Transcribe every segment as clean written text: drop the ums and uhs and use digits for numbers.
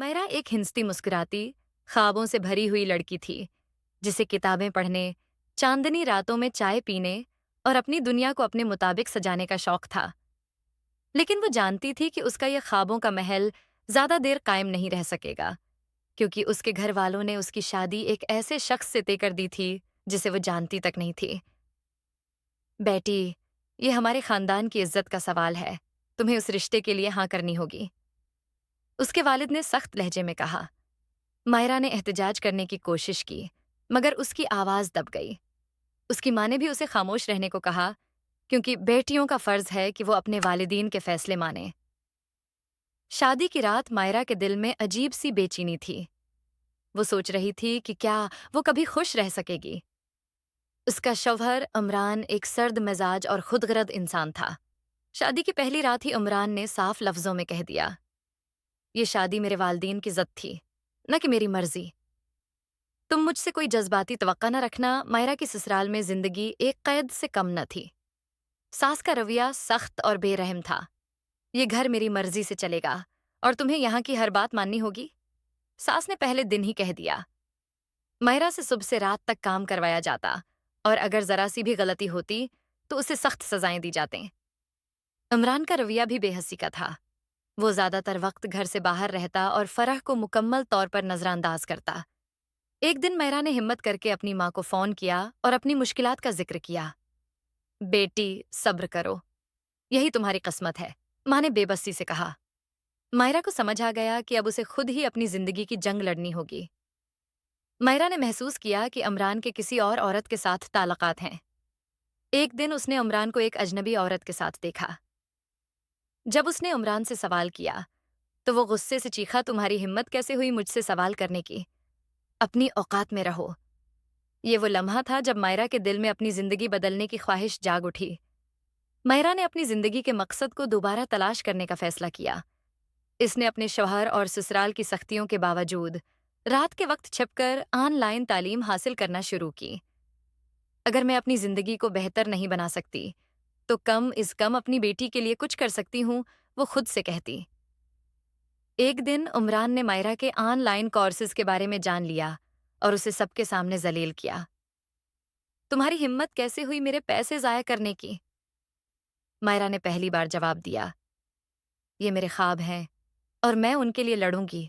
मायरा एक हिंसती मुस्कुराती, ख्वाबों से भरी हुई लड़की थी जिसे किताबें पढ़ने, चांदनी रातों में चाय पीने और अपनी दुनिया को अपने मुताबिक सजाने का शौक था। लेकिन वो जानती थी कि उसका यह ख्वाबों का महल ज्यादा देर कायम नहीं रह सकेगा, क्योंकि उसके घर वालों ने उसकी शादी एक ऐसे शख्स से तय कर दी थी जिसे वो जानती तक नहीं थी। बेटी, ये हमारे खानदान की इज्जत का सवाल है। तुम्हें उस रिश्ते के लिए हाँ करनी होगी, उसके वालिद ने सख्त लहजे में कहा। मायरा ने एहतजाज करने की कोशिश की, मगर उसकी आवाज दब गई। उसकी माँ ने भी उसे खामोश रहने को कहा, क्योंकि बेटियों का फर्ज है कि वो अपने वालिदीन के फैसले माने। शादी की रात मायरा के दिल में अजीब सी बेचैनी थी। वो सोच रही थी कि क्या वो कभी खुश रह सकेगी। उसका शौहर इमरान एक सर्द मिजाज और खुदगर्द इंसान था। शादी की पहली रात ही इमरान ने साफ लफ्जों में कह दिया, ये शादी मेरे वालिदीन की जिद थी, न कि मेरी मर्जी। तुम मुझसे कोई जज्बाती तवक्का न रखना। मायरा की ससुराल में जिंदगी एक कैद से कम न थी। सास का रवैया सख्त और बेरहम था। ये घर मेरी मर्जी से चलेगा और तुम्हें यहाँ की हर बात माननी होगी, सास ने पहले दिन ही कह दिया। मायरा से सुबह से रात तक काम करवाया जाता और अगर जरा सी भी गलती होती तो उसे सख्त सजाएं दी जाती। इमरान का रवैया भी बेहसी का था। वो ज्यादातर वक्त घर से बाहर रहता और फरह को मुकम्मल तौर पर नजरअंदाज करता। एक दिन मैरा ने हिम्मत करके अपनी माँ को फोन किया और अपनी मुश्किलात का जिक्र किया। बेटी, सब्र करो, यही तुम्हारी किस्मत है, माँ ने बेबसी से कहा। मायरा को समझ आ गया कि अब उसे खुद ही अपनी जिंदगी की जंग लड़नी होगी। मायरा ने महसूस किया कि इमरान के किसी और औरत के साथ ताल्लुकात हैं। एक दिन उसने इमरान को एक अजनबी औरत के साथ देखा। जब उसने इमरान से सवाल किया तो वो गुस्से से चीखा, तुम्हारी हिम्मत कैसे हुई मुझसे सवाल करने की? अपनी औकात में रहो। ये वो लम्हा था जब मायरा के दिल में अपनी जिंदगी बदलने की ख्वाहिश जाग उठी। मायरा ने अपनी जिंदगी के मकसद को दोबारा तलाश करने का फैसला किया। इसने अपने शौहर और ससुराल की सख्तियों के बावजूद रात के वक्त छिपकर ऑनलाइन तालीम हासिल करना शुरू की। अगर मैं अपनी जिंदगी को बेहतर नहीं बना सकती तो कम इज कम अपनी बेटी के लिए कुछ कर सकती हूँ, वो खुद से कहती। एक दिन उमरान ने मायरा के ऑनलाइन कोर्सेज के बारे में जान लिया और उसे सबके सामने जलील किया। तुम्हारी हिम्मत कैसे हुई मेरे पैसे जाया करने की? मायरा ने पहली बार जवाब दिया, ये मेरे ख्वाब हैं और मैं उनके लिए लड़ूंगी।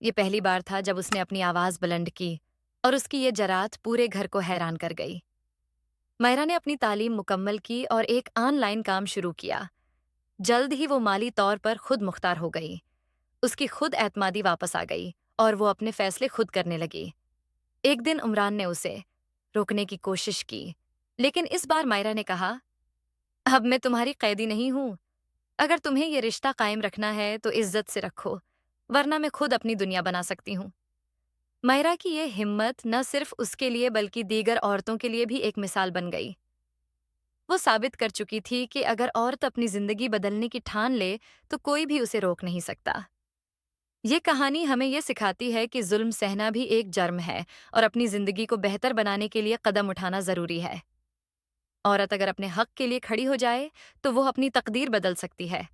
ये पहली बार था जब उसने अपनी आवाज बुलंद की और उसकी ये जरात पूरे घर को हैरान कर गई। मायरा ने अपनी तालीम मुकम्मल की और एक ऑनलाइन काम शुरू किया। जल्द ही वो माली तौर पर खुद मुख्तार हो गई। उसकी खुद एतमादी वापस आ गई और वो अपने फैसले खुद करने लगी। एक दिन उमरान ने उसे रोकने की कोशिश की, लेकिन इस बार मायरा ने कहा, अब मैं तुम्हारी कैदी नहीं हूं। अगर तुम्हें ये रिश्ता कायम रखना है तो इज्जत से रखो, वरना मैं खुद अपनी दुनिया बना सकती हूँ। मायरा की ये हिम्मत न सिर्फ उसके लिए बल्कि दीगर औरतों के लिए भी एक मिसाल बन गई। वो साबित कर चुकी थी कि अगर औरत अपनी जिंदगी बदलने की ठान ले तो कोई भी उसे रोक नहीं सकता। ये कहानी हमें ये सिखाती है कि जुल्म सहना भी एक जर्म है और अपनी जिंदगी को बेहतर बनाने के लिए कदम उठाना जरूरी है। औरत अगर अपने हक के लिए खड़ी हो जाए तो वो अपनी तकदीर बदल सकती है।